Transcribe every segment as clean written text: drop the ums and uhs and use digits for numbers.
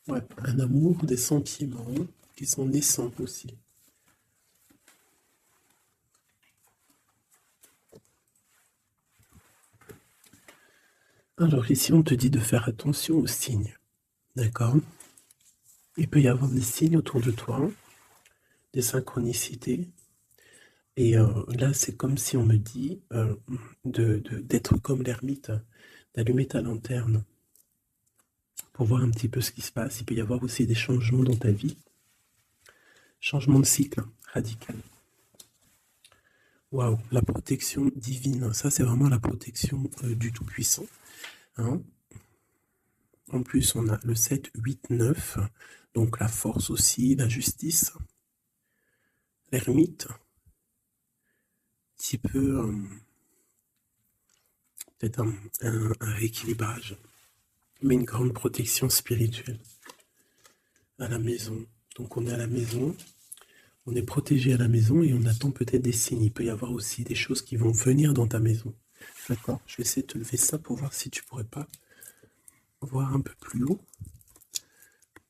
Ouais, un amour, des sentiments qui sont naissants aussi. Alors ici, on te dit de faire attention aux signes, d'accord? Il peut y avoir des signes autour de toi, des synchronicités, et là, c'est comme si on me dit d'être comme l'ermite, d'allumer ta lanterne pour voir un petit peu ce qui se passe. Il peut y avoir aussi des changements dans ta vie, changement de cycle radical. Waouh, la protection divine, ça c'est vraiment la protection du Tout-Puissant. Hein. En plus, on a le 7, 8, 9, donc la force aussi, la justice, l'ermite, petit peu peut-être un rééquilibrage, mais une grande protection spirituelle à la maison. Donc on est à la maison, on est protégé à la maison et on attend peut-être des signes. Il peut y avoir aussi des choses qui vont venir dans ta maison. D'accord? Je vais essayer de te lever ça pour voir si tu pourrais pas voir un peu plus haut.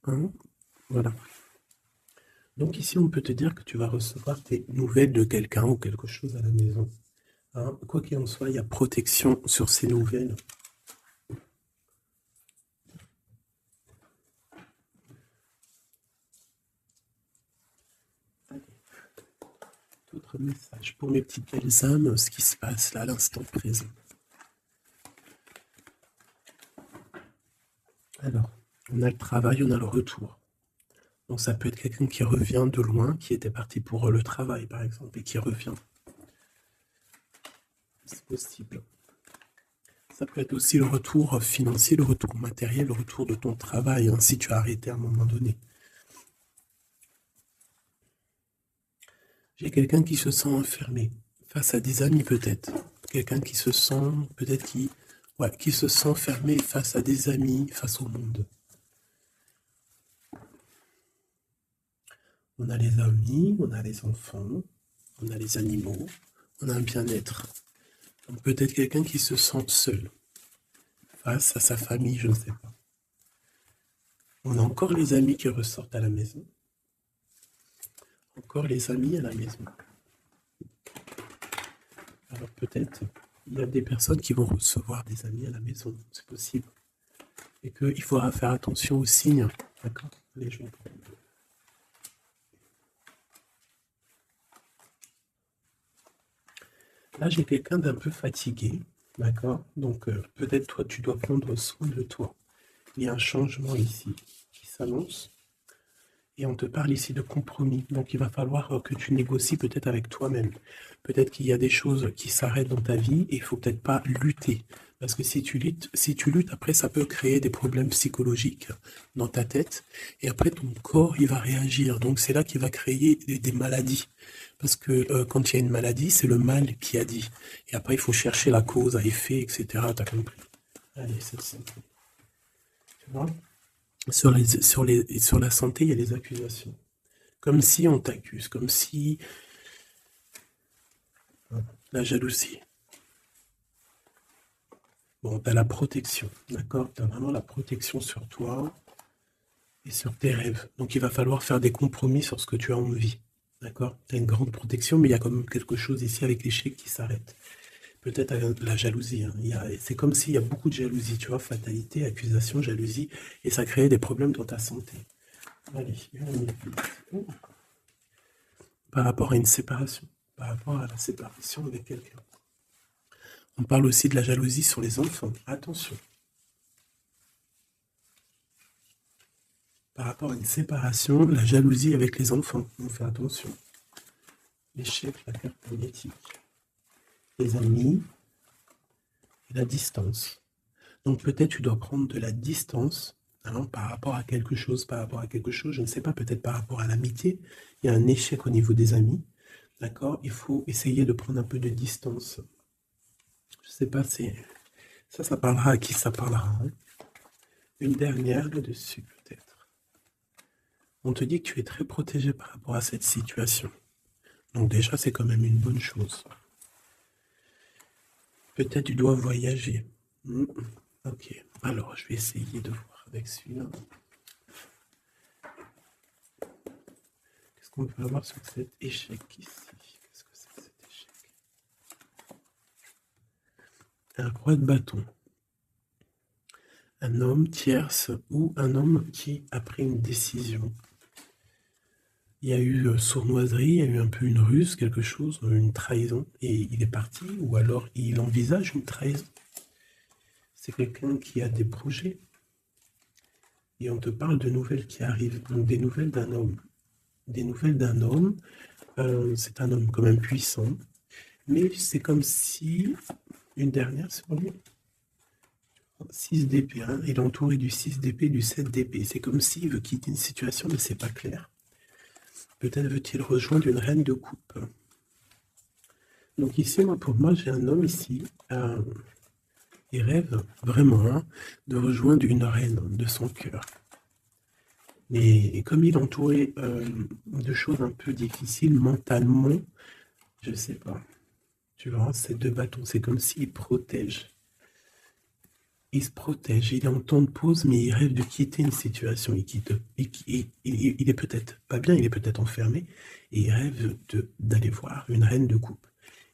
Hein? Voilà. Donc ici, on peut te dire que tu vas recevoir des nouvelles de quelqu'un ou quelque chose à la maison. Hein? Quoi qu'il en soit, il y a protection sur ces nouvelles. D'autres messages pour mes petites belles âmes, ce qui se passe là à l'instant présent. Alors, on a le travail, on a le retour. Donc ça peut être quelqu'un qui revient de loin, qui était parti pour le travail par exemple, et qui revient. C'est possible. Ça peut être aussi le retour financier, le retour matériel, le retour de ton travail, hein, si tu as arrêté à un moment donné. J'ai quelqu'un qui se sent enfermé, face à des amis peut-être. Quelqu'un qui se sent, peut-être qui se sent fermé face à des amis, face au monde. On a les amis, on a les enfants, on a les animaux, on a un bien-être. Donc peut-être quelqu'un qui se sent seul, face à sa famille, je ne sais pas. On a encore les amis qui ressortent à la maison. Encore les amis à la maison. Alors peut-être, il y a des personnes qui vont recevoir des amis à la maison, c'est possible. Et qu'il faudra faire attention aux signes, d'accord, les gens. Là, j'ai quelqu'un d'un peu fatigué, d'accord? Donc peut-être toi, tu dois prendre soin de toi. Il y a un changement ici qui s'annonce. Et on te parle ici de compromis. Donc il va falloir que tu négocies peut-être avec toi-même. Peut-être qu'il y a des choses qui s'arrêtent dans ta vie et il faut peut-être pas lutter. Parce que si tu luttes, après ça peut créer des problèmes psychologiques dans ta tête. Et après ton corps, il va réagir. Donc c'est là qu'il va créer des maladies. Parce que quand il y a une maladie, c'est le mal qui a dit. Et après, il faut chercher la cause à effet, etc. T'as compris? Allez, c'est simple. Tu vois? Sur la santé, il y a des accusations. Comme si on t'accuse, comme si la jalousie. Bon, tu as la protection, d'accord? Tu as vraiment la protection sur toi et sur tes rêves. Donc il va falloir faire des compromis sur ce que tu as envie, d'accord? Tu as une grande protection, mais il y a quand même quelque chose ici avec l'échec qui s'arrête. Peut-être la jalousie. Hein. C'est comme s'il y a beaucoup de jalousie, tu vois, fatalité, accusation, jalousie, et ça crée des problèmes dans ta santé. Allez, par rapport à une séparation, par rapport à la séparation avec quelqu'un. On parle aussi de la jalousie sur les enfants. Attention. Par rapport à une séparation, la jalousie avec les enfants. On fait attention. L'échec, la carte magnétique. Les amis et la distance. Donc peut-être tu dois prendre de la distance par rapport à quelque chose, je ne sais pas, peut-être par rapport à l'amitié. Il y a un échec au niveau des amis. D'accord? Il faut essayer de prendre un peu de distance. Je ne sais pas, ça parlera à qui ça parlera. Hein. Une dernière là-dessus, peut-être. On te dit que tu es très protégé par rapport à cette situation. Donc déjà, c'est quand même une bonne chose. Peut-être tu dois voyager. Ok, alors je vais essayer de voir avec celui-là. qu'on peut avoir sur cet échec ici? Qu'est-ce que c'est que cet échec? Un roi de bâton. Un homme tierce ou un homme qui a pris une décision. Il y a eu sournoiserie, il y a eu un peu une ruse, quelque chose, une trahison, et il est parti, ou alors il envisage une trahison. C'est quelqu'un qui a des projets, et on te parle de nouvelles qui arrivent, donc des nouvelles d'un homme. Des nouvelles d'un homme, c'est un homme quand même puissant, mais c'est comme si, une dernière sur lui, 6 d'épée, hein, il est entouré du 6 d'épée, du 7 d'épée, c'est comme s'il veut quitter une situation, mais c'est pas clair. Peut-être veut-il rejoindre une reine de coupe. Donc ici, pour moi, j'ai un homme ici, il rêve vraiment hein, de rejoindre une reine de son cœur. Mais comme il est entouré de choses un peu difficiles mentalement, je sais pas. Tu vois, ces 2 bâtons, c'est comme s'il protège. Il se protège, il est en temps de pause, mais il rêve de quitter une situation. Il est peut-être pas bien, il est peut-être enfermé, et il rêve d'aller voir une reine de coupe.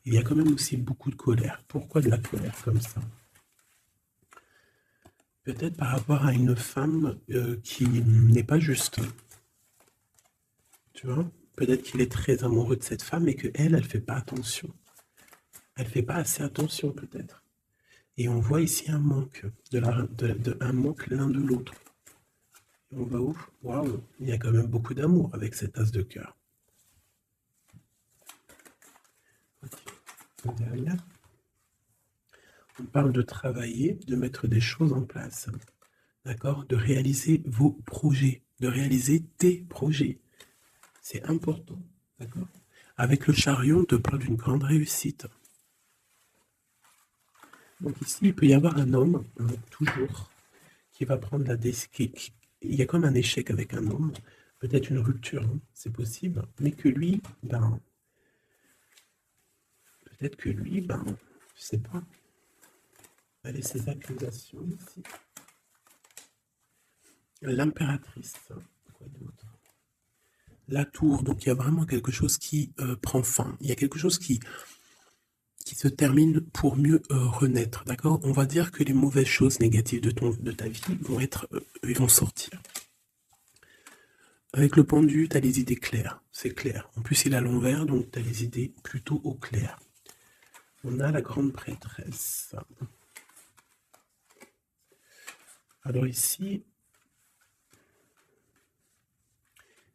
Il y a quand même aussi beaucoup de colère. Pourquoi de la colère comme ça? Peut-être par rapport à une femme qui n'est pas juste. Tu vois? Peut-être qu'il est très amoureux de cette femme et qu'elle, elle fait pas attention. Elle fait pas assez attention peut-être. Et on voit ici un manque, un manque l'un de l'autre. On va où? Waouh, il y a quand même beaucoup d'amour avec cet as de cœur. Okay. Derrière, on parle de travailler, de mettre des choses en place, d'accord? De réaliser vos projets, de réaliser tes projets. C'est important, d'accord? Avec le chariot, on te parle d'une grande réussite. Donc ici, il peut y avoir un homme, toujours, qui va prendre la décision. Il y a comme un échec avec un homme, peut-être une rupture, hein, c'est possible, mais que lui, peut-être que lui, je sais pas. Allez, ces accusations ici. L'impératrice, quoi d'autre? La tour, donc il y a vraiment quelque chose qui prend fin. Il y a quelque chose qui se termine pour mieux renaître, d'accord? On va dire que les mauvaises choses négatives de ta vie vont sortir. Avec le pendu, tu as les idées claires, c'est clair. En plus, il est à l'envers, donc tu as les idées plutôt au clair. On a la grande prêtresse. Alors ici,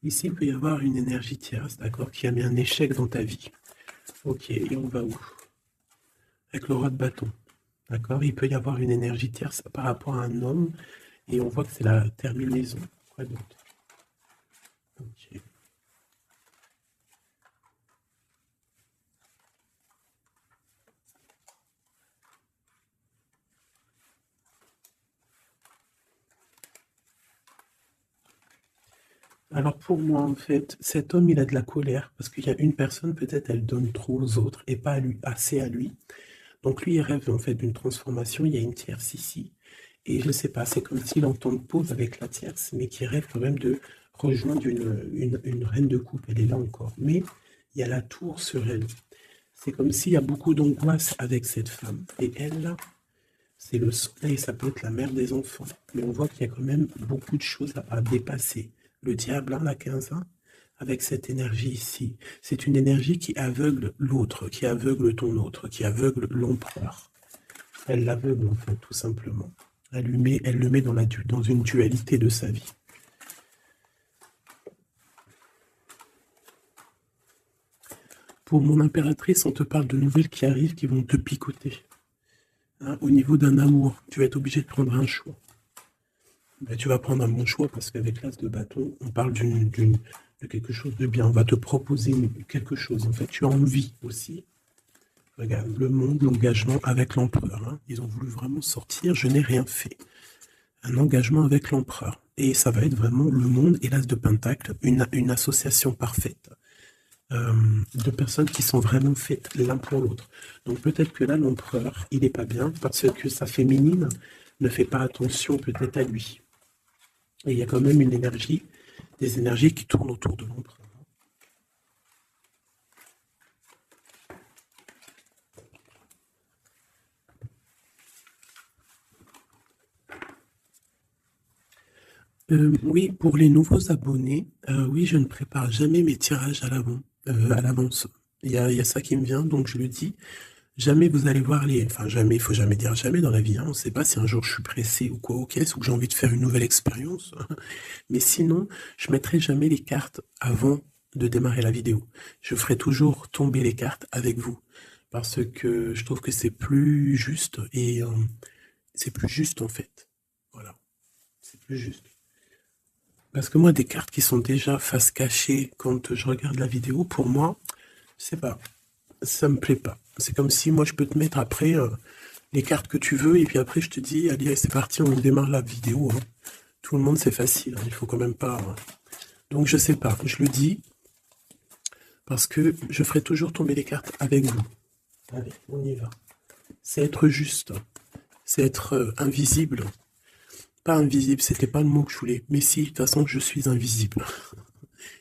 il peut y avoir une énergie tierce, d'accord, qui a mis un échec dans ta vie. Ok, et on va où? Avec le roi de bâton, d'accord? Il peut y avoir une énergie tierce par rapport à un homme, et on voit que c'est la terminaison. Quoi d'autre? Ok. Alors pour moi, en fait, cet homme, il a de la colère, parce qu'il y a une personne, peut-être, elle donne trop aux autres, et pas à lui, assez à lui. Donc lui, il rêve en fait d'une transformation, il y a une tierce ici, et je ne sais pas, c'est comme s'il est en temps de pause avec la tierce, mais qui rêve quand même de rejoindre une reine de coupe, elle est là encore. Mais il y a la tour sur elle. C'est comme s'il y a beaucoup d'angoisse avec cette femme. Et elle, là, c'est le soleil, ça peut être la mère des enfants. Mais on voit qu'il y a quand même beaucoup de choses à dépasser. Le diable, hein, la 15 ans, avec cette énergie ici. C'est une énergie qui aveugle l'autre, qui aveugle ton autre, qui aveugle l'empereur. Elle l'aveugle, en fait, tout simplement. Elle le met dans une dualité de sa vie. Pour mon impératrice, on te parle de nouvelles qui arrivent, qui vont te picoter. Hein, au niveau d'un amour, tu vas être obligé de prendre un choix. Ben, tu vas prendre un bon choix parce qu'avec l'as de bâton, on parle de quelque chose de bien. On va te proposer quelque chose. En fait, tu as envie aussi. Regarde, le monde, l'engagement avec l'empereur. Hein. Ils ont voulu vraiment sortir, je n'ai rien fait. Un engagement avec l'empereur. Et ça va être vraiment le monde et l'as de pentacle, une association parfaite. De personnes qui sont vraiment faites l'un pour l'autre. Donc peut-être que là, l'empereur, il n'est pas bien parce que sa féminine ne fait pas attention peut-être à lui. Et il y a quand même des énergies qui tournent autour de l'empereur. Oui, pour les nouveaux abonnés, oui, je ne prépare jamais mes tirages à l'avance. Il y a ça qui me vient, donc je le dis. Jamais vous allez voir les... Enfin, jamais, il faut jamais dire jamais dans la vie, hein. On ne sait pas si un jour je suis pressé ou quoi aux caisses ou que j'ai envie de faire une nouvelle expérience. Mais sinon, je mettrai jamais les cartes avant de démarrer la vidéo. Je ferai toujours tomber les cartes avec vous. Parce que je trouve que c'est plus juste et c'est plus juste en fait. Voilà, c'est plus juste. Parce que moi, des cartes qui sont déjà face cachée quand je regarde la vidéo, pour moi, je sais pas, ça me plaît pas. C'est comme si moi je peux te mettre après les cartes que tu veux et puis après je te dis, allez, c'est parti, on démarre la vidéo, hein. Tout le monde, c'est facile, hein. Il faut quand même pas, hein. Donc je sais pas, je le dis parce que je ferai toujours tomber les cartes avec vous. Allez, on y va. C'est être juste, c'est être invisible. Pas invisible, c'était pas le mot que je voulais. Mais si, de toute façon, je suis invisible.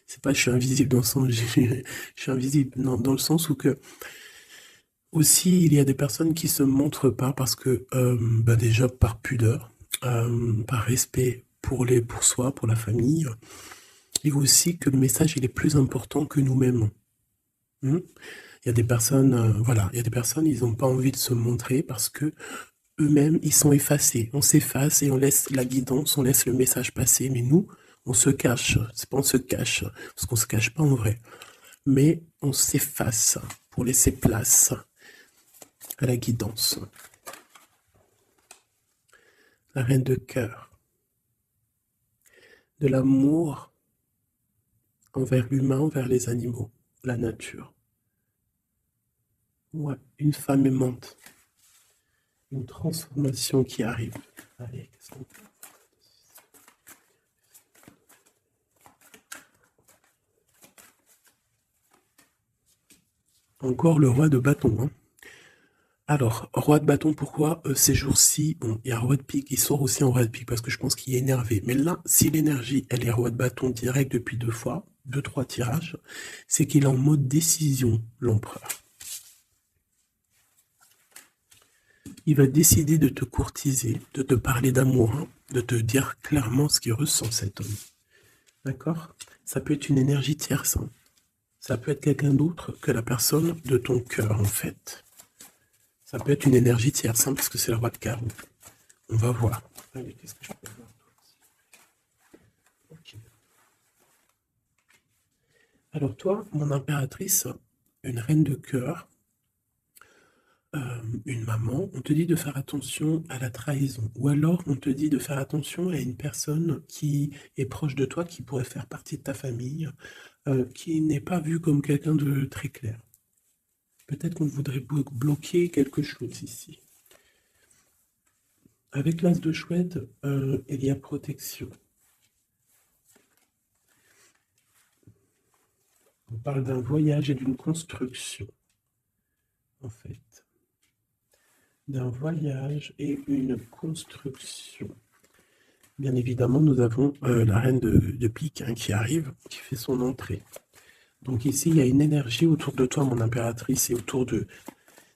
C'est pas je suis invisible dans le sens, je suis invisible, non, dans le sens où que aussi il y a des personnes qui se montrent pas parce que bah déjà par pudeur, par respect pour soi, pour la famille, et aussi que le message il est plus important que nous-mêmes. Il y a des personnes, voilà, il y a des personnes, ils n'ont pas envie de se montrer parce que eux-mêmes, ils sont effacés. On s'efface et on laisse la guidance, on laisse le message passer. Mais nous, on se cache. C'est pas on se cache, parce qu'on se cache pas en vrai. Mais on s'efface pour laisser place à la guidance. La reine de cœur. De l'amour envers l'humain, envers les animaux, la nature. Ouais, une femme aimante. Une transformation qui arrive. Allez, qu'est-ce qu'on fait? Encore le roi de bâton, hein. Alors, roi de bâton, pourquoi ces jours-ci, bon, il y a roi de pique, il sort aussi en roi de pique parce que je pense qu'il est énervé. Mais là, si l'énergie, elle est roi de bâton direct depuis 2 fois, 2, 3 tirages, c'est qu'il est en mode décision, l'empereur. Il va décider de te courtiser, de te parler d'amour, hein, de te dire clairement ce qu'il ressent cet homme. D'accord? Ça peut être une énergie tierce, hein. Ça peut être quelqu'un d'autre que la personne de ton cœur, en fait. Ça peut être une énergie tierce, hein, parce que c'est le roi de carreau. On va voir. Allez, qu'est-ce que je peux voir? Ok. Alors toi, mon impératrice, une reine de cœur, une maman, on te dit de faire attention à la trahison. Ou alors on te dit de faire attention à une personne qui est proche de toi, qui pourrait faire partie de ta famille, qui n'est pas vue comme quelqu'un de très clair. Peut-être qu'on voudrait bloquer quelque chose ici. Avec l'as de chouette, il y a protection. On parle d'un voyage et d'une construction, en fait. D'un voyage et une construction. Bien évidemment, nous avons la reine de pique, hein, qui arrive, qui fait son entrée. Donc ici, il y a une énergie autour de toi, mon impératrice, et autour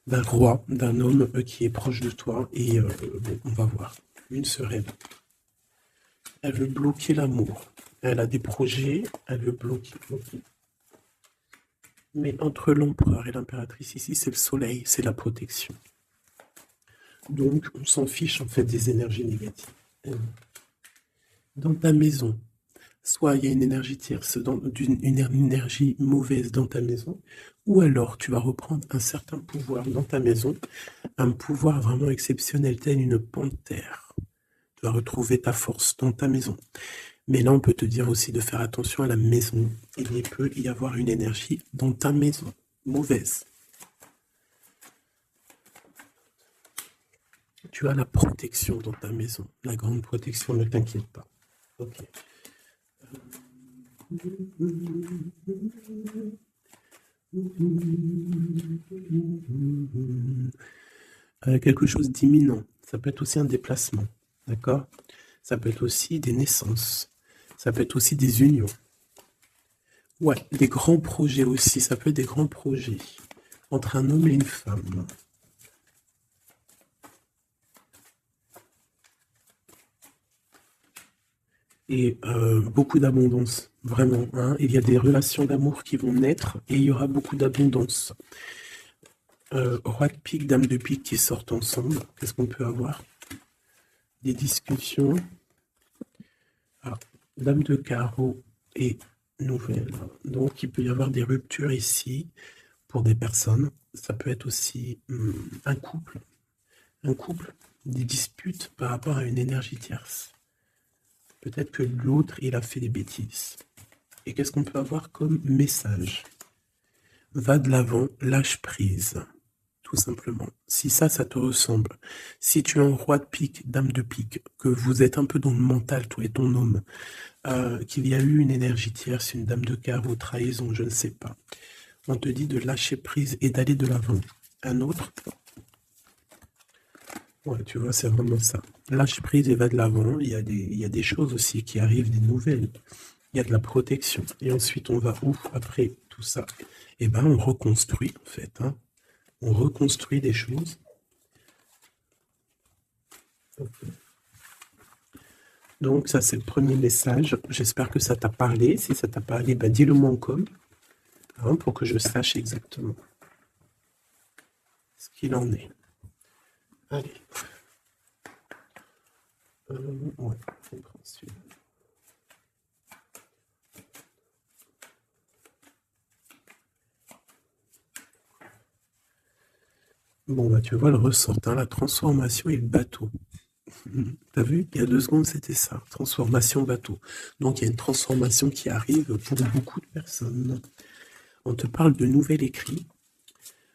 d'un roi, d'un homme qui est proche de toi. Et bon, on va voir. Une sereine. Elle veut bloquer l'amour. Elle a des projets, elle veut bloquer. Mais entre l'empereur et l'impératrice, ici, c'est le soleil, c'est la protection. Donc, on s'en fiche, en fait, des énergies négatives. Dans ta maison, soit il y a une énergie tierce, une énergie mauvaise dans ta maison, ou alors tu vas reprendre un certain pouvoir dans ta maison, un pouvoir vraiment exceptionnel, tel une panthère. Tu vas retrouver ta force dans ta maison. Mais là, on peut te dire aussi de faire attention à la maison. Il peut y avoir une énergie dans ta maison, mauvaise. Tu as la protection dans ta maison, la grande protection, ne t'inquiète pas. Ok. Quelque chose d'imminent. Ça peut être aussi un déplacement, d'accord? Ça peut être aussi des naissances. Ça peut être aussi des unions. Ouais, des grands projets aussi. Ça peut être des grands projets entre un homme et une femme. et beaucoup d'abondance, vraiment. Hein. Il y a des relations d'amour qui vont naître et il y aura beaucoup d'abondance. Roi de pique, dame de pique qui sortent ensemble. Qu'est-ce qu'on peut avoir? Des discussions. Ah, dame de carreau et nouvelle. Donc, il peut y avoir des ruptures ici pour des personnes. Ça peut être aussi un couple, des disputes par rapport à une énergie tierce. Peut-être que l'autre, il a fait des bêtises. Et qu'est-ce qu'on peut avoir comme message? Va de l'avant, lâche prise. Tout simplement. Si ça te ressemble, si tu es un roi de pique, dame de pique, que vous êtes un peu dans le mental, toi et ton homme, qu'il y a eu une énergie tierce, une dame de carreau, trahison, je ne sais pas, on te dit de lâcher prise et d'aller de l'avant. Un autre, ouais, tu vois, c'est vraiment ça. Lâche prise et va de l'avant. Il y a des choses aussi qui arrivent, des nouvelles. Il y a de la protection. Et ensuite, on va où après tout ça? Eh ben, on reconstruit, en fait. Hein. On reconstruit des choses. Donc, ça, c'est le premier message. J'espère que ça t'a parlé. Si ça t'a parlé, ben, dis-le moi en com, hein, pour que je sache exactement ce qu'il en est. Allez. Ouais, on prend celui-là. Bon, bah, tu vois le ressort, hein, la transformation et le bateau. T'as vu? Il y a 2 secondes, c'était ça. Transformation bateau. Donc, il y a une transformation qui arrive pour beaucoup de personnes. On te parle de nouvel écrit.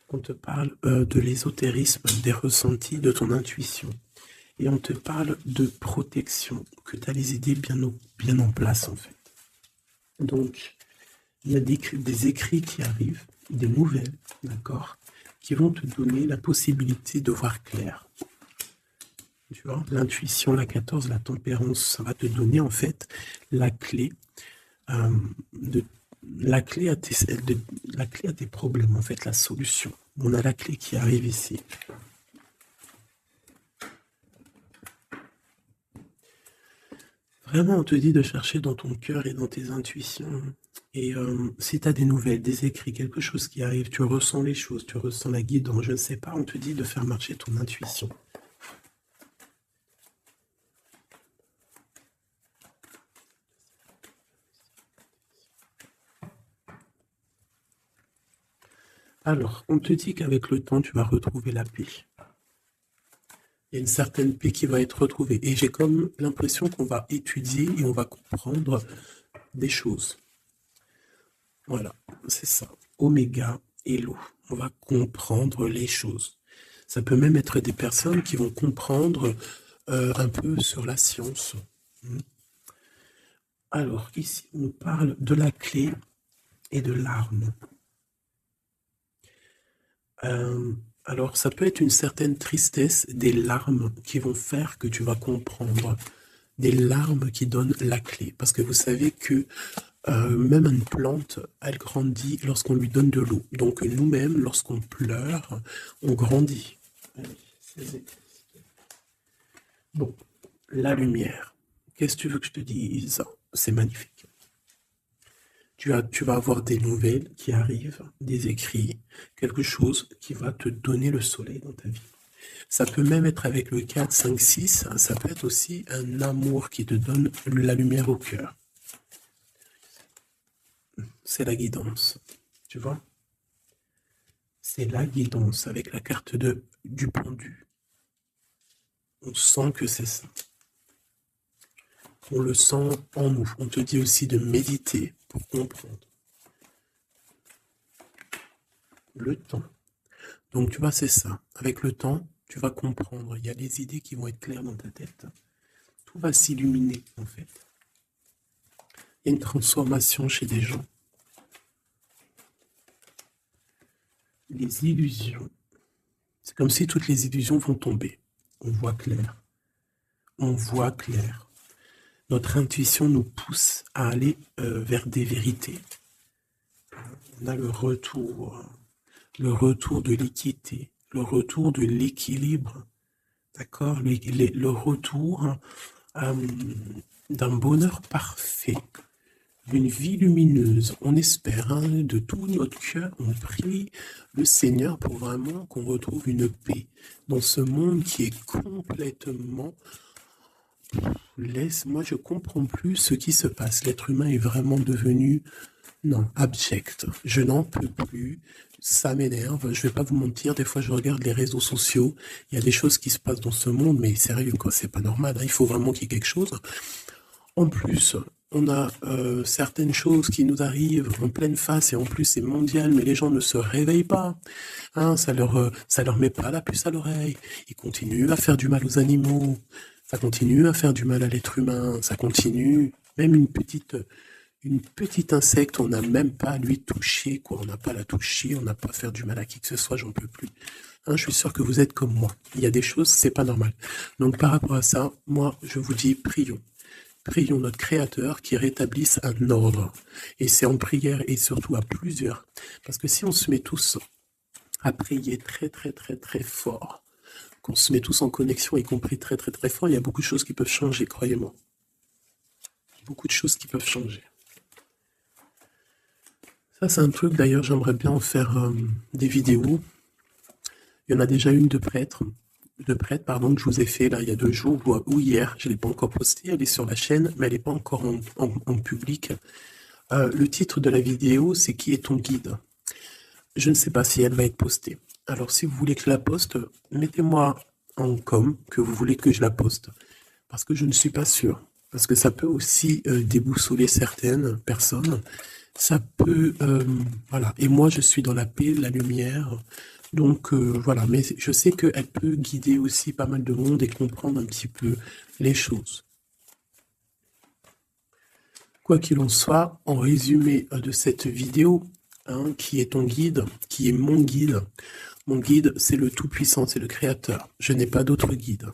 On te parle de l'ésotérisme, des ressentis, de ton intuition. Et on te parle de protection, que tu as les idées bien en place, en fait. Donc, il y a des écrits qui arrivent, des nouvelles, d'accord, qui vont te donner la possibilité de voir clair. Tu vois, l'intuition, la 14, la tempérance, ça va te donner en fait la clé la clé à tes problèmes, en fait, la solution. On a la clé qui arrive ici. Vraiment, on te dit de chercher dans ton cœur et dans tes intuitions. Et si tu as des nouvelles, des écrits, quelque chose qui arrive, tu ressens les choses, tu ressens la guidance, je ne sais pas, on te dit de faire marcher ton intuition. Alors, on te dit qu'avec le temps, tu vas retrouver la paix. Il y a une certaine paix qui va être retrouvée. Et j'ai comme l'impression qu'on va étudier et on va comprendre des choses. Voilà, c'est ça. Oméga et l'eau. On va comprendre les choses. Ça peut même être des personnes qui vont comprendre un peu sur la science. Alors, ici, on parle de la clé et de l'arme. Alors, ça peut être une certaine tristesse, des larmes qui vont faire que tu vas comprendre. Des larmes qui donnent la clé. Parce que vous savez que même une plante, elle grandit lorsqu'on lui donne de l'eau. Donc nous-mêmes, lorsqu'on pleure, on grandit. Bon, la lumière. Qu'est-ce que tu veux que je te dise? C'est magnifique. Tu vas avoir des nouvelles qui arrivent, des écrits, quelque chose qui va te donner le soleil dans ta vie. Ça peut même être avec le 4, 5, 6, ça peut être aussi un amour qui te donne la lumière au cœur. C'est la guidance, tu vois? C'est la guidance avec la carte du pendu. On sent que c'est ça. On le sent en nous. On te dit aussi de méditer pour comprendre. Le temps. Donc tu vois, c'est ça. Avec le temps, tu vas comprendre. Il y a des idées qui vont être claires dans ta tête. Tout va s'illuminer, en fait. Il y a une transformation chez des gens. Les illusions. C'est comme si toutes les illusions vont tomber. On voit clair. On voit clair. Notre intuition nous pousse à aller vers des vérités. On a le retour de l'équité, le retour de l'équilibre, d'accord, le retour d'un bonheur parfait, d'une vie lumineuse. On espère, hein, de tout notre cœur, on prie le Seigneur pour vraiment qu'on retrouve une paix dans ce monde qui est complètement... Moi, je comprends plus ce qui se passe. L'être humain est vraiment devenu, non, abject. Je n'en peux plus. Ça m'énerve. Je vais pas vous mentir. Des fois, je regarde les réseaux sociaux. Il y a des choses qui se passent dans ce monde, mais sérieux, quoi. C'est pas normal, hein. Il faut vraiment qu'il y ait quelque chose. En plus, on a certaines choses qui nous arrivent en pleine face et en plus c'est mondial, mais les gens ne se réveillent pas. Hein, ça leur met pas la puce à l'oreille. Ils continuent à faire du mal aux animaux. Ça continue à faire du mal à l'être humain. Ça continue. Même une petite insecte, on n'a même pas à lui toucher, quoi. On n'a pas à la toucher, on n'a pas à faire du mal à qui que ce soit, j'en peux plus. Hein, je suis sûr que vous êtes comme moi. Il y a des choses, c'est pas normal. Donc par rapport à ça, moi, je vous dis, prions. Prions notre Créateur qui rétablisse un ordre. Et c'est en prière et surtout à plusieurs. Parce que si on se met tous à prier très très très très fort, qu'on se met tous en connexion, y compris très très très fort, il y a beaucoup de choses qui peuvent changer, croyez-moi. Beaucoup de choses qui peuvent changer. Ça, c'est un truc, d'ailleurs, j'aimerais bien en faire des vidéos. Il y en a déjà une de prêtre, pardon, que je vous ai fait là il y a 2 jours ou hier. Je ne l'ai pas encore postée, elle est sur la chaîne, mais elle n'est pas encore en public. Le titre de la vidéo, c'est Qui est ton guide? Je ne sais pas si elle va être postée. Alors, si vous voulez que je la poste, mettez-moi en com que vous voulez que je la poste. Parce que je ne suis pas sûr. Parce que ça peut aussi déboussoler certaines personnes. Ça peut... voilà. Et moi, je suis dans la paix, la lumière. Donc, voilà. Mais je sais qu'elle peut guider aussi pas mal de monde et comprendre un petit peu les choses. Quoi qu'il en soit, en résumé de cette vidéo, hein, qui est ton guide, qui est mon guide, c'est le Tout-Puissant, c'est le Créateur. Je n'ai pas d'autre guide.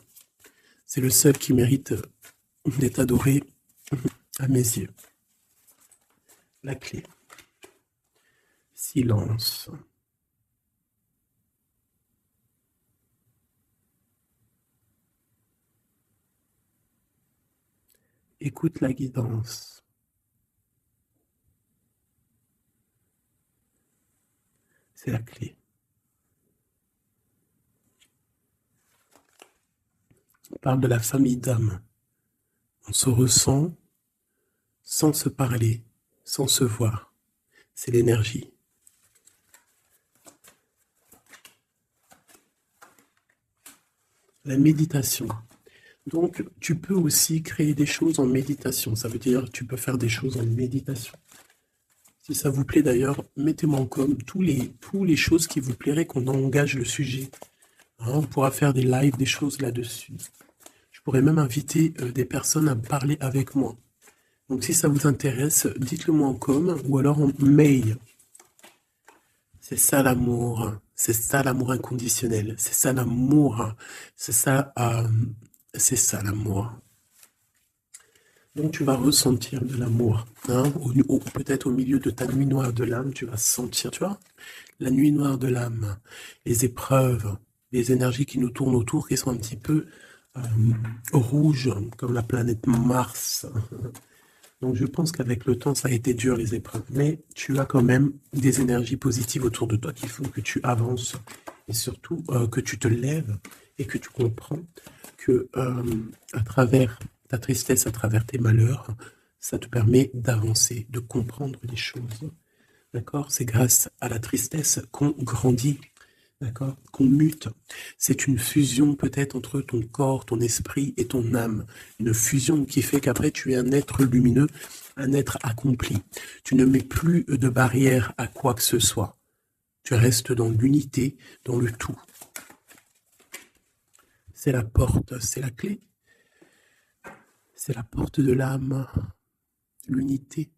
C'est le seul qui mérite d'être adoré à mes yeux. La clé. Silence. Écoute la guidance. C'est la clé. On parle de la famille d'âme. On se ressent sans se parler, sans se voir. C'est l'énergie. La méditation. Donc, tu peux aussi créer des choses en méditation. Ça veut dire que tu peux faire des choses en méditation. Si ça vous plaît d'ailleurs, mettez-moi en com tous les choses qui vous plairaient qu'on engage le sujet. Hein, on pourra faire des lives, des choses là-dessus. Je pourrais même inviter des personnes à parler avec moi. Donc si ça vous intéresse, dites-le moi en com ou alors en mail. C'est ça l'amour. C'est ça l'amour inconditionnel. C'est ça l'amour. C'est ça l'amour. Donc tu vas ressentir de l'amour. Hein, peut-être au milieu de ta nuit noire de l'âme, tu vas sentir, tu vois, la nuit noire de l'âme, les épreuves, les énergies qui nous tournent autour, qui sont un petit peu rouges, comme la planète Mars. Donc je pense qu'avec le temps, ça a été dur les épreuves. Mais tu as quand même des énergies positives autour de toi qui font que tu avances. Et surtout que tu te lèves et que tu comprends que à travers ta tristesse, à travers tes malheurs, ça te permet d'avancer, de comprendre les choses. D'accord? C'est grâce à la tristesse qu'on grandit. D'accord? Qu'on mute. C'est une fusion peut-être entre ton corps, ton esprit et ton âme. Une fusion qui fait qu'après tu es un être lumineux, un être accompli. Tu ne mets plus de barrière à quoi que ce soit. Tu restes dans l'unité, dans le tout. C'est la porte, c'est la clé. C'est la porte de l'âme. L'unité.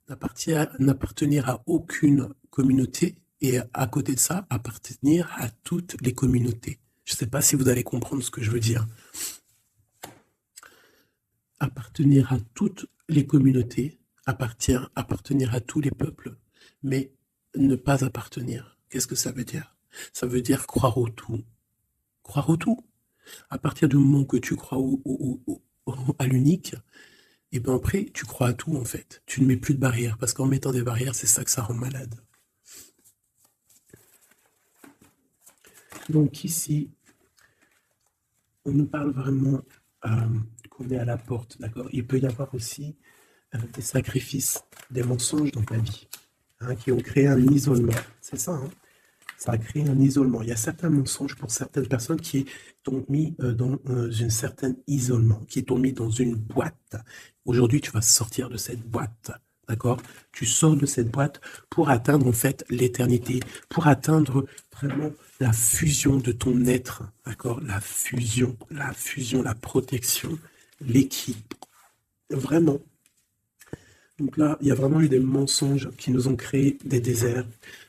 N'appartenir à aucune communauté. Et à côté de ça, appartenir à toutes les communautés. Je ne sais pas si vous allez comprendre ce que je veux dire. Appartenir à toutes les communautés, appartenir à tous les peuples, mais ne pas appartenir. Qu'est-ce que ça veut dire? Ça veut dire croire au tout. Croire au tout. À partir du moment que tu crois à l'unique, et ben après, tu crois à tout, en fait. Tu ne mets plus de barrières, parce qu'en mettant des barrières, c'est ça que ça rend malade. Donc ici, on nous parle vraiment qu'on est à la porte, d'accord? Il peut y avoir aussi des sacrifices, des mensonges dans ta vie, hein, qui ont créé un isolement. C'est ça, hein? Ça a créé un isolement. Il y a certains mensonges pour certaines personnes qui t'ont mis dans une certaine isolement, qui t'ont mis dans une boîte. Aujourd'hui, tu vas sortir de cette boîte, d'accord? Tu sors de cette boîte pour atteindre en fait l'éternité, pour atteindre vraiment la fusion de ton être, d'accord? La fusion, la protection, l'équilibre. Vraiment. Donc là, il y a vraiment eu des mensonges qui nous ont créé des déserts.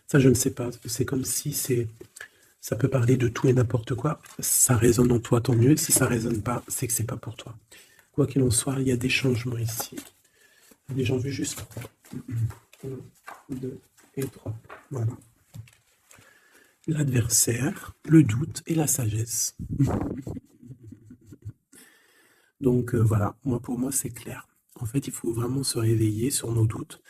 Ça, je ne sais pas. C'est comme si ça peut parler de tout et n'importe quoi. Ça résonne en toi, tant mieux. Si ça résonne pas, c'est que c'est pas pour toi. Quoi qu'il en soit, il y a des changements ici. Les gens vu juste 1, 2 et 3. Voilà. L'adversaire, le doute et la sagesse. Donc voilà, pour moi, c'est clair. En fait, il faut vraiment se réveiller sur nos doutes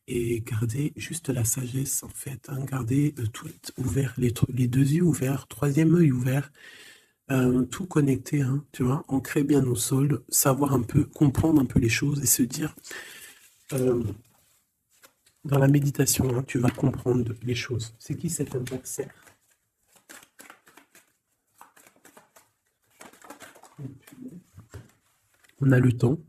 et garder juste la sagesse, en fait. Hein, garder tout ouvert, les deux yeux ouverts, troisième œil ouvert, tout connecté, hein, tu vois, ancrer bien nos sols, savoir un peu, comprendre un peu les choses et se dire, dans la méditation, hein, tu vas comprendre les choses. C'est qui cet adversaire? On a le temps.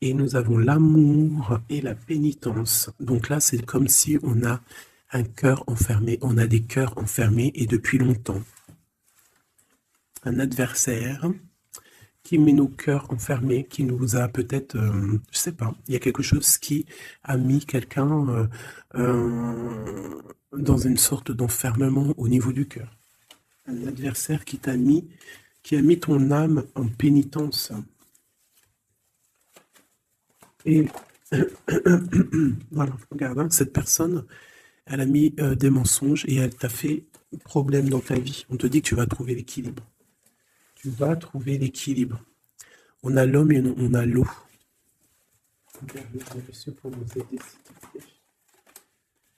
Et nous avons l'amour et la pénitence. Donc là, c'est comme si on a un cœur enfermé. On a des cœurs enfermés et depuis longtemps. Un adversaire qui met nos cœurs enfermés, qui nous a peut-être, je sais pas, il y a quelque chose qui a mis quelqu'un dans une sorte d'enfermement au niveau du cœur. Un adversaire qui a mis ton âme en pénitence. Et voilà, regarde, hein, cette personne, elle a mis des mensonges et elle t'a fait problème dans ta vie. On te dit que tu vas trouver l'équilibre. Tu vas trouver l'équilibre. On a l'homme et on a l'eau.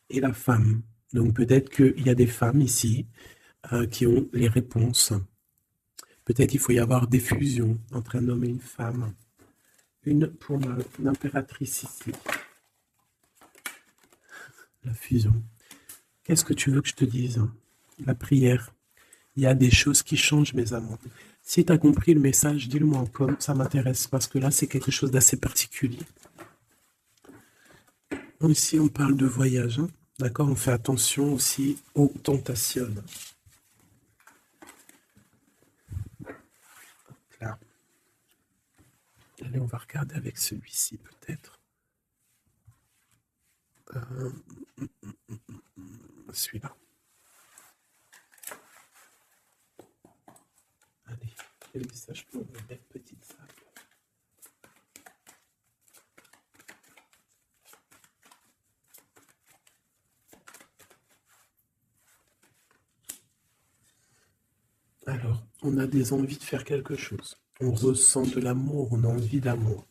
Et la femme. Donc peut-être qu'il y a des femmes ici qui ont les réponses. Peut-être il faut y avoir des fusions entre un homme et une femme. Une pour l'impératrice ici. La fusion. Qu'est-ce que tu veux que je te dise? La prière. Il y a des choses qui changent, mes amours. Si tu as compris le message, dis-le-moi en com, ça m'intéresse, parce que là, c'est quelque chose d'assez particulier. Ici, on parle de voyage, hein, d'accord? On fait attention aussi aux tentations. Là. Allez, on va regarder avec celui-ci, peut-être. Celui-là. Allez, quel message pour une belle petite sable? Alors, on a des envies de faire quelque chose. On ressent de l'amour, on a envie d'amour.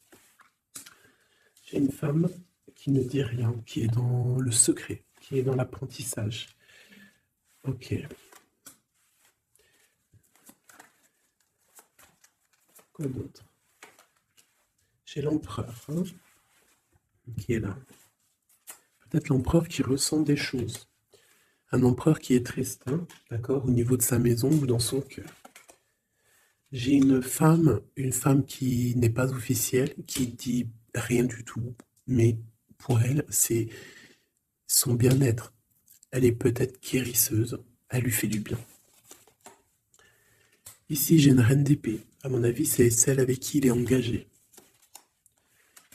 J'ai une femme qui ne dit rien, qui est dans le secret, qui est dans l'apprentissage. Ok. Quoi d'autre? J'ai l'empereur, hein, qui est là. Peut-être l'empereur qui ressent des choses. Un empereur qui est triste, hein, d'accord, au niveau de sa maison ou dans son cœur. J'ai une femme qui n'est pas officielle, qui dit rien du tout, mais pour elle, c'est son bien-être. Elle est peut-être guérisseuse, elle lui fait du bien. Ici, j'ai une reine d'épée. À mon avis, c'est celle avec qui il est engagé.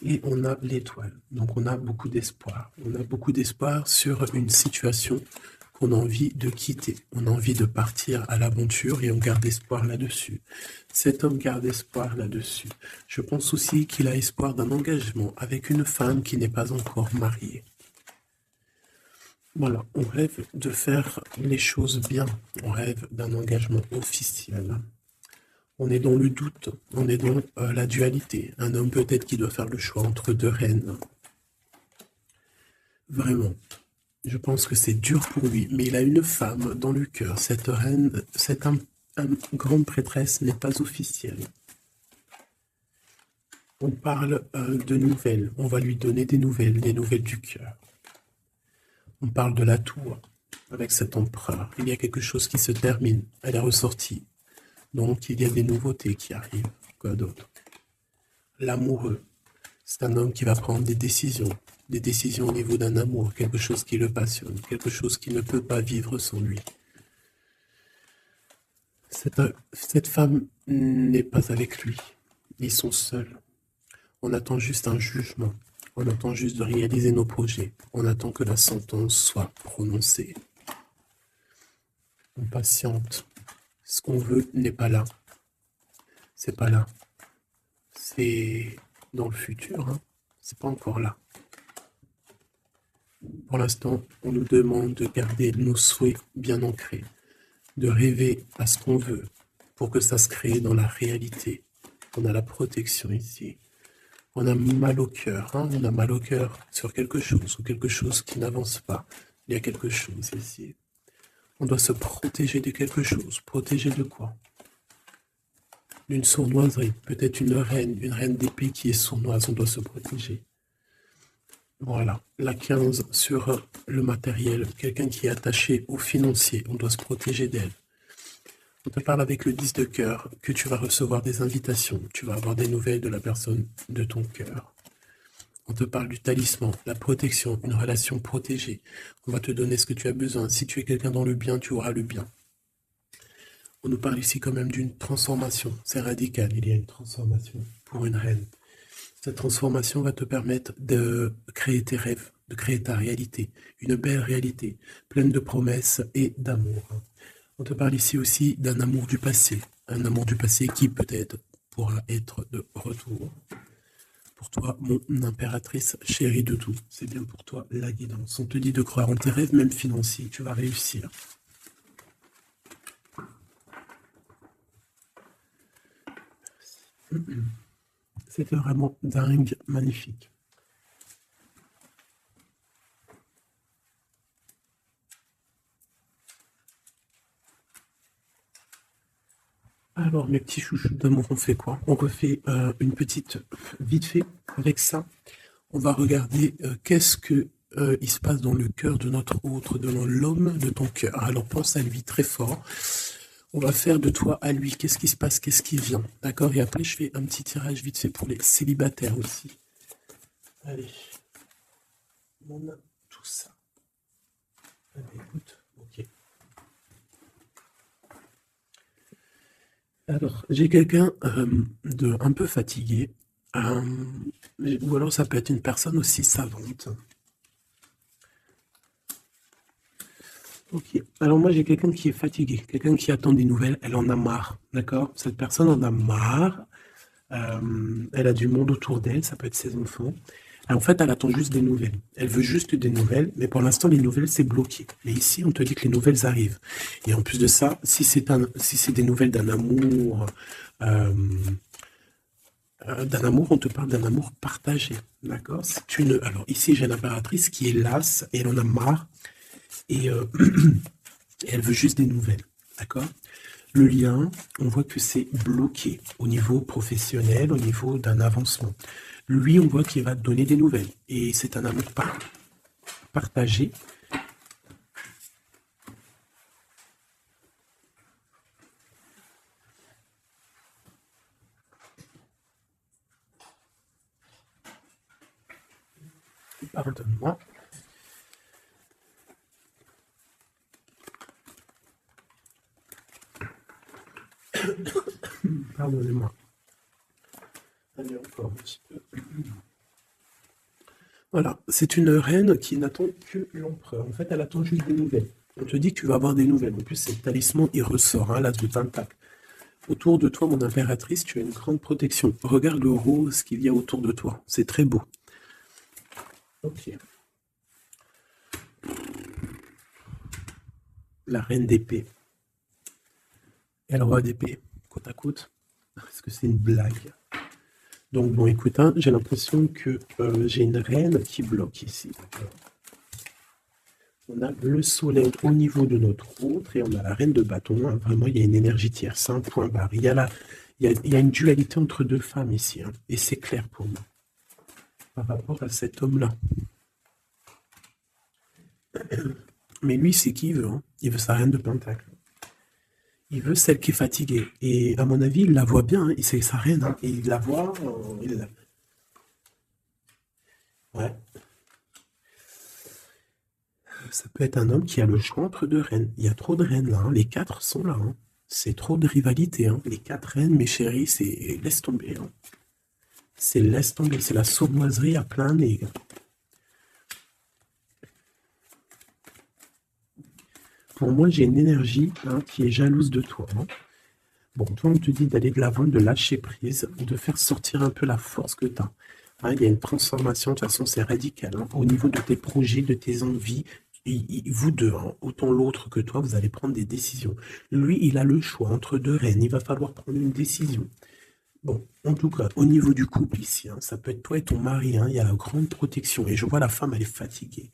Et on a l'étoile. Donc, on a beaucoup d'espoir. On a beaucoup d'espoir sur une situation qu'on a envie de quitter. On a envie de partir à l'aventure et on garde espoir là-dessus. Cet homme garde espoir là-dessus. Je pense aussi qu'il a espoir d'un engagement avec une femme qui n'est pas encore mariée. Voilà, on rêve de faire les choses bien. On rêve d'un engagement officiel. On est dans le doute, on est dans la dualité. Un homme peut-être qui doit faire le choix entre deux reines. Vraiment. Je pense que c'est dur pour lui, mais il a une femme dans le cœur. Cette reine, cette grande prêtresse n'est pas officielle. On parle de nouvelles. On va lui donner des nouvelles du cœur. On parle de la tour avec cet empereur. Il y a quelque chose qui se termine. Elle est ressortie. Donc, il y a des nouveautés qui arrivent. Quoi d'autre? L'amoureux. C'est un homme qui va prendre des décisions au niveau d'un amour, quelque chose qui le passionne, quelque chose qui ne peut pas vivre sans lui. Cette femme n'est pas avec lui. Ils sont seuls. On attend juste un jugement. On attend juste de réaliser nos projets. On attend que la sentence soit prononcée. On patiente. Ce qu'on veut n'est pas là. C'est pas là. C'est dans le futur. Hein. C'est pas encore là. Pour l'instant, on nous demande de garder nos souhaits bien ancrés, de rêver à ce qu'on veut pour que ça se crée dans la réalité. On a la protection ici. On a mal au cœur, hein, on a mal au cœur sur quelque chose ou quelque chose qui n'avance pas. Il y a quelque chose ici. On doit se protéger de quelque chose. Protéger de quoi? D'une sournoiserie. Peut-être une reine d'épée qui est sournoise. On doit se protéger. Voilà, la 15 sur le matériel, quelqu'un qui est attaché au financier, on doit se protéger d'elle. On te parle avec le 10 de cœur que tu vas recevoir des invitations, tu vas avoir des nouvelles de la personne de ton cœur. On te parle du talisman, la protection, une relation protégée. On va te donner ce que tu as besoin. Si tu es quelqu'un dans le bien, tu auras le bien. On nous parle ici quand même d'une transformation, c'est radical, il y a une transformation pour une reine. Cette transformation va te permettre de créer tes rêves, de créer ta réalité, une belle réalité, pleine de promesses et d'amour. On te parle ici aussi d'un amour du passé, un amour du passé qui peut-être pourra être de retour. Pour toi, mon impératrice chérie de tout, c'est bien pour toi la guidance. On te dit de croire en tes rêves, même financiers, tu vas réussir. C'était vraiment dingue, magnifique. Alors, mes petits chouchous d'amour, on fait quoi? On refait une petite, vite fait, avec ça. On va regarder qu'est-ce que il se passe dans le cœur de notre autre, de l'homme de ton cœur. Alors, pense à lui très fort. On va faire de toi à lui. Qu'est-ce qui se passe? Qu'est-ce qui vient? D'accord? Et après, je fais un petit tirage vite fait pour les célibataires aussi. Allez. On a tout ça. Allez, écoute. Ok. Alors, j'ai quelqu'un de un peu fatigué. Ou alors, ça peut être une personne aussi savante. Ok. Alors moi j'ai quelqu'un qui est fatigué, quelqu'un qui attend des nouvelles, elle en a marre, d'accord? Cette personne en a marre, elle a du monde autour d'elle, ça peut être ses enfants. En fait, elle attend juste des nouvelles. Elle veut juste des nouvelles, mais pour l'instant les nouvelles c'est bloqué. Mais ici on te dit que les nouvelles arrivent. Et en plus de ça, si c'est des nouvelles d'un amour, on te parle d'un amour partagé, d'accord? Alors ici j'ai l'impératrice qui est lasse et elle en a marre. Et elle veut juste des nouvelles, d'accord? Le lien, on voit que c'est bloqué au niveau professionnel, au niveau d'un avancement. Lui, on voit qu'il va te donner des nouvelles. Et c'est un amour partagé. Pardonne-moi. Pardonnez-moi. Allez, encore un petit peu. Voilà, c'est une reine qui n'attend que l'empereur. En fait, elle attend juste des nouvelles. On te dit que tu vas avoir des nouvelles. En plus, c'est le talisman, il ressort, hein, l'as de pentacle. Autour de toi, mon impératrice, tu as une grande protection. Regarde le rose qu'il y a autour de toi. C'est très beau. Ok. La reine d'épée. Et le roi d'épée, côte à côte. Est-ce que c'est une blague? Donc bon, écoute, hein, j'ai l'impression que j'ai une reine qui bloque ici. On a le soleil au niveau de notre autre et on a la reine de bâton. Hein. Vraiment, il y a une énergie tierce, un point barre. Il y a une dualité entre deux femmes ici. Hein, et c'est clair pour moi par rapport à cet homme-là. Mais lui, c'est qui il veut. Hein. Il veut sa reine de pentacle. Il veut celle qui est fatiguée. Et à mon avis, il la voit bien. Hein. Et c'est sa reine. Hein. Et il la voit. Ouais. Ça peut être un homme qui a le choix entre deux reines. Il y a trop de reines là. Hein. Les quatre sont là. Hein. C'est trop de rivalité. Hein. Les quatre reines, mes chéris, c'est laisse tomber. Hein. C'est laisse tomber. C'est la sournoiserie à plein nez. Pour moi, j'ai une énergie qui est jalouse de toi. Hein. Bon, toi, on te dit d'aller de l'avant, de lâcher prise, de faire sortir un peu la force que tu as. Hein, il y a une transformation, de toute façon, c'est radical. Hein. Au niveau de tes projets, de tes envies, vous deux, hein, autant l'autre que toi, vous allez prendre des décisions. Lui, il a le choix entre deux reines. Il va falloir prendre une décision. Bon, en tout cas, au niveau du couple ici, hein, ça peut être toi et ton mari, hein, il y a la grande protection. Et je vois la femme, elle est fatiguée.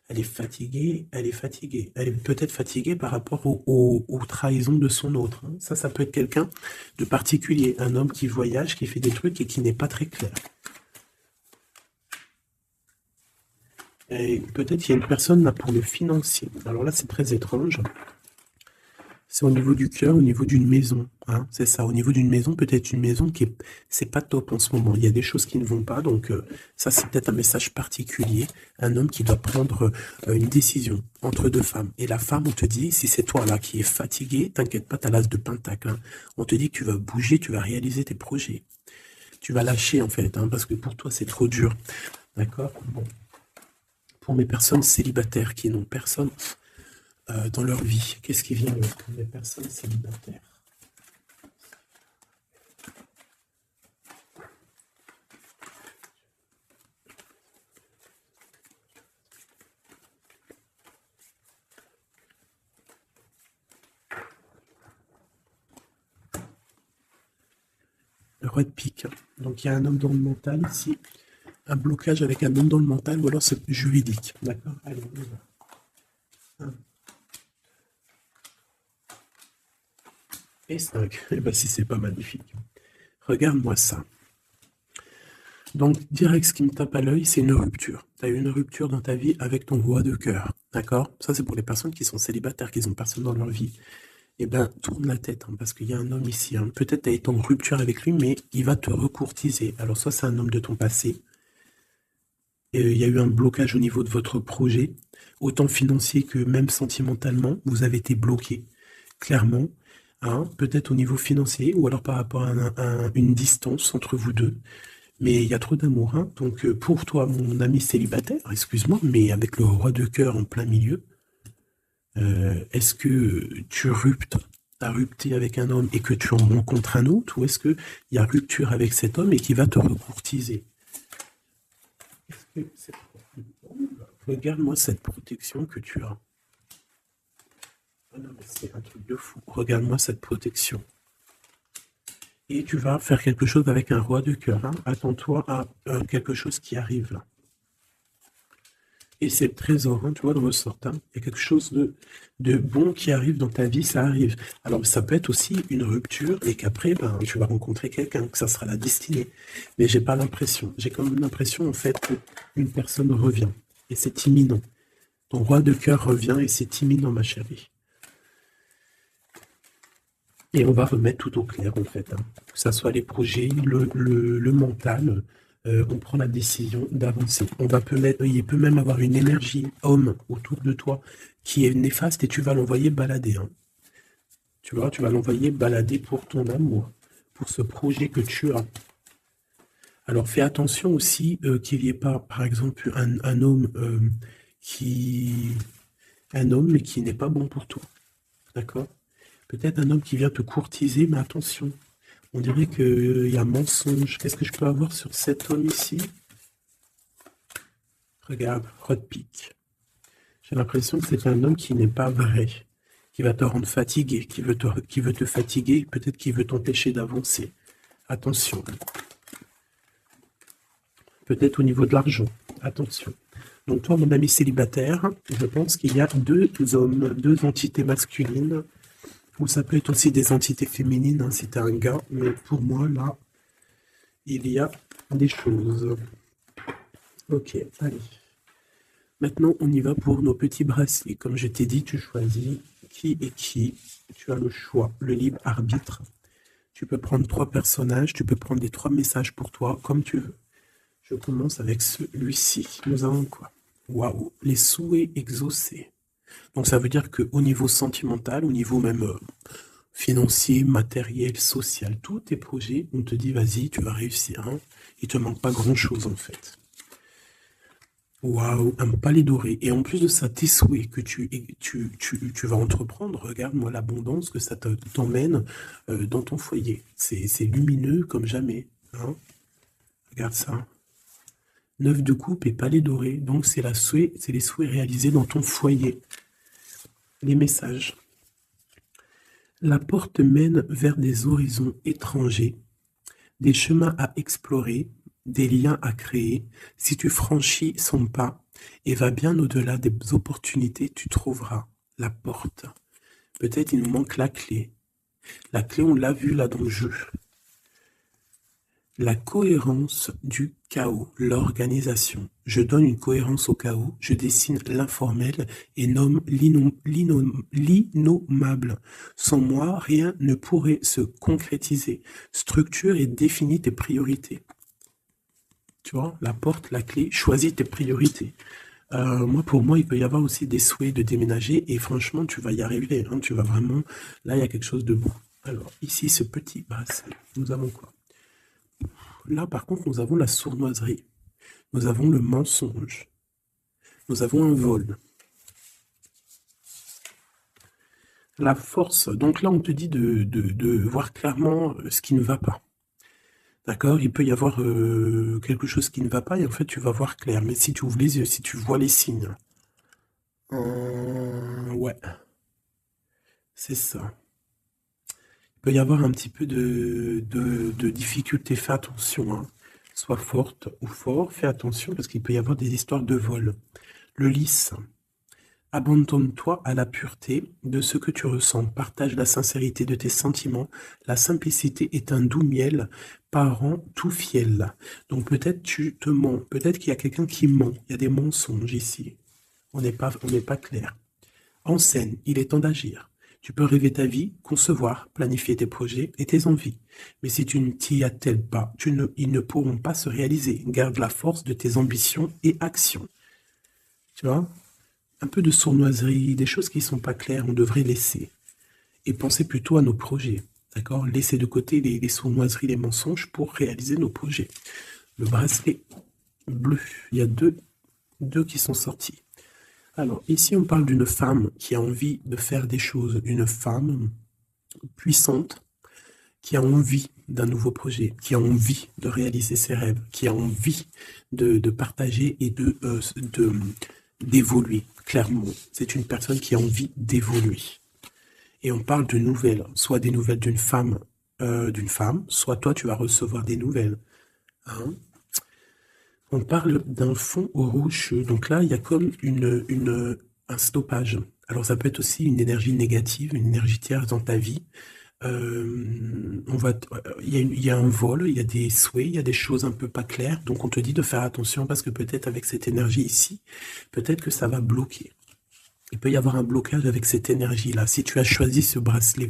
Elle est fatiguée, elle est fatiguée. Elle est peut-être fatiguée par rapport aux trahisons de son autre. Hein. Ça peut être quelqu'un de particulier. Un homme qui voyage, qui fait des trucs et qui n'est pas très clair. Et peut-être qu'il y a une personne là pour le financier. Alors là, c'est très étrange. C'est au niveau du cœur, au niveau d'une maison. Hein, c'est ça, au niveau d'une maison, peut-être une maison qui est, c'est pas top en ce moment. Il y a des choses qui ne vont pas, donc ça c'est peut-être un message particulier. Un homme qui doit prendre une décision entre deux femmes. Et la femme, on te dit, si c'est toi là qui es fatigué, t'inquiète pas, t'as l'as de pentacle. Hein. On te dit que tu vas bouger, tu vas réaliser tes projets. Tu vas lâcher en fait, hein, parce que pour toi c'est trop dur. D'accord? Bon. Pour mes personnes célibataires qui n'ont personne dans leur vie. Qu'est-ce qui vient pour les personnes célibataires? Le roi de pique. Donc il y a un homme dans le mental ici, un blocage avec un homme dans le mental, ou alors c'est juridique. D'accord? Allez, on y va. 1. Et 5. Eh ben si c'est pas magnifique. Regarde-moi ça. Donc, direct, ce qui me tape à l'œil, c'est une rupture. Tu as eu une rupture dans ta vie avec ton roi de cœur. D'accord? Ça, c'est pour les personnes qui sont célibataires, qui n'ont personne dans leur vie. Eh bien, tourne la tête, hein, parce qu'il y a un homme ici. Hein. Peut-être tu as été en rupture avec lui, mais il va te recourtiser. Alors, soit c'est un homme de ton passé, et il y a eu un blocage au niveau de votre projet, autant financier que même sentimentalement, vous avez été bloqué, clairement. Hein, peut-être au niveau financier, ou alors par rapport à une distance entre vous deux. Mais il y a trop d'amour. Hein. Donc pour toi, mon ami célibataire, excuse-moi, mais avec le roi de cœur en plein milieu, est-ce que tu as rupté avec un homme et que tu en rencontres un autre, ou est-ce qu'il y a rupture avec cet homme et qui va te recourtiser? Regarde-moi cette protection que tu as. Ah non, mais c'est un truc de fou. Regarde-moi cette protection. Et tu vas faire quelque chose avec un roi de cœur. Hein. Attends-toi à quelque chose qui arrive là. Et c'est le trésor, hein, tu vois, de ressort. Hein. Il y a quelque chose de bon qui arrive dans ta vie, ça arrive. Alors ça peut être aussi une rupture et qu'après, ben, tu vas rencontrer quelqu'un, que ça sera la destinée. Mais j'ai pas l'impression. J'ai quand même l'impression en fait qu'une personne revient. Et c'est imminent. Ton roi de cœur revient et c'est imminent, ma chérie. Et on va remettre tout au clair, en fait. Hein. Que ce soit les projets, le mental, on prend la décision d'avancer. Il peut même avoir une énergie homme autour de toi qui est néfaste et tu vas l'envoyer balader. Hein. Tu vois, tu vas l'envoyer balader pour ton amour, pour ce projet que tu as. Alors fais attention aussi qu'il n'y ait pas, par exemple, un homme mais qui n'est pas bon pour toi. D'accord? Peut-être un homme qui vient te courtiser, mais attention, on dirait qu'il y a mensonge. Qu'est-ce que je peux avoir sur cet homme ici? Regarde, roi de pique. J'ai l'impression que c'est un homme qui n'est pas vrai. qui va te rendre fatigué, qui veut te fatiguer, peut-être qui veut t'empêcher d'avancer. Attention. Peut-être au niveau de l'argent. Attention. Donc toi, mon ami célibataire, je pense qu'il y a deux hommes, deux entités masculines, ou ça peut être aussi des entités féminines, hein, si t'es un gars, mais pour moi, là, il y a des choses. Ok, allez. Maintenant, on y va pour nos petits bracelets. Comme je t'ai dit, tu choisis qui est qui. Tu as le choix, le libre arbitre. Tu peux prendre 3 personnages, tu peux prendre les 3 messages pour toi, comme tu veux. Je commence avec celui-ci. Nous avons quoi? Waouh, les souhaits exaucés. Donc ça veut dire qu'au niveau sentimental, au niveau même financier, matériel, social, tous tes projets, on te dit vas-y, tu vas réussir. Hein. Il te manque pas grand-chose en fait. Waouh, un palais doré. Et en plus de ça, tes souhaits que tu vas entreprendre, regarde-moi l'abondance que ça t'emmène dans ton foyer. C'est lumineux comme jamais. Hein. Regarde ça. 9 de coupe et palais doré. Donc c'est les souhaits réalisés dans ton foyer. Les messages. La porte mène vers des horizons étrangers, des chemins à explorer, des liens à créer. Si tu franchis son pas et vas bien au-delà des opportunités, tu trouveras la porte. Peut-être il nous manque la clé. La clé, on l'a vu là dans le jeu. La cohérence du chaos, l'organisation. Je donne une cohérence au chaos, je dessine l'informel et nomme l'innommable. Sans moi, rien ne pourrait se concrétiser. Structure et définis tes priorités. Tu vois, la porte, la clé, choisis tes priorités. Pour moi, il peut y avoir aussi des souhaits de déménager et franchement, tu vas y arriver. Hein, tu vas vraiment... Là, il y a quelque chose de beau. Alors, ici, ce petit bracelet, nous avons quoi? Là, par contre, nous avons la sournoiserie. Nous avons le mensonge. Nous avons un vol. La force. Donc là, on te dit de voir clairement ce qui ne va pas. D'accord? Il peut y avoir quelque chose qui ne va pas et en fait, tu vas voir clair. Mais si tu ouvres les yeux, si tu vois les signes. Ouais. C'est ça. Il peut y avoir un petit peu de difficulté. Fais attention. Hein. Sois forte ou fort. Fais attention parce qu'il peut y avoir des histoires de vol. Le lys. Abandonne-toi à la pureté de ce que tu ressens. Partage la sincérité de tes sentiments. La simplicité est un doux miel, parent tout fiel. Donc peut-être tu te mens. Peut-être qu'il y a quelqu'un qui ment. Il y a des mensonges ici. On n'est pas clair. En scène, il est temps d'agir. Tu peux rêver ta vie, concevoir, planifier tes projets et tes envies. Mais si tu ne t'y attelles pas, ils ne pourront pas se réaliser. Garde la force de tes ambitions et actions. Tu vois? Un peu de sournoiserie, des choses qui ne sont pas claires, on devrait laisser. Et penser plutôt à nos projets. D'accord? Laisser de côté les sournoiseries, les mensonges pour réaliser nos projets. Le bracelet bleu, il y a deux qui sont sortis. Alors, ici, on parle d'une femme qui a envie de faire des choses. Une femme puissante qui a envie d'un nouveau projet, qui a envie de réaliser ses rêves, qui a envie de partager et d'évoluer. Clairement, c'est une personne qui a envie d'évoluer. Et on parle de nouvelles, soit des nouvelles d'une femme, soit toi, tu vas recevoir des nouvelles. Hein? On parle d'un fond rocheux. Donc là, il y a comme un stoppage. Alors ça peut être aussi une énergie négative, une énergie tierce dans ta vie. Il y a un vol, il y a des souhaits, il y a des choses un peu pas claires. Donc on te dit de faire attention parce que peut-être avec cette énergie ici, peut-être que ça va bloquer. Il peut y avoir un blocage avec cette énergie-là. Si tu as choisi ce bracelet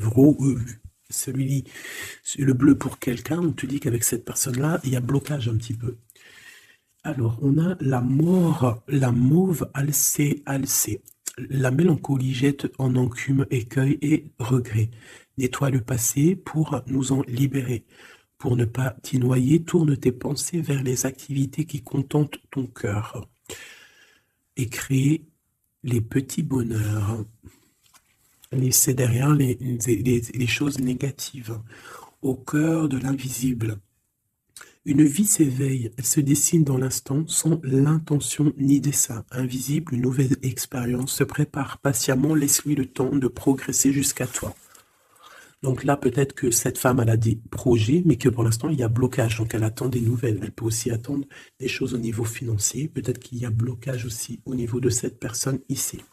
le bleu pour quelqu'un, on te dit qu'avec cette personne-là, il y a blocage un petit peu. Alors, on a la mauve alcée. La mélancolie jette en enclume écueil et regret. Nettoie le passé pour nous en libérer. Pour ne pas t'y noyer, tourne tes pensées vers les activités qui contentent ton cœur. Et crée les petits bonheurs. Laissez derrière les choses négatives. Au cœur de l'invisible. Une vie s'éveille, elle se dessine dans l'instant sans l'intention ni dessein. Invisible, une nouvelle expérience se prépare patiemment, laisse-lui le temps de progresser jusqu'à toi. Donc là, peut-être que cette femme, elle a des projets, mais que pour l'instant, il y a blocage. Donc elle attend des nouvelles. Elle peut aussi attendre des choses au niveau financier. Peut-être qu'il y a blocage aussi au niveau de cette personne ici.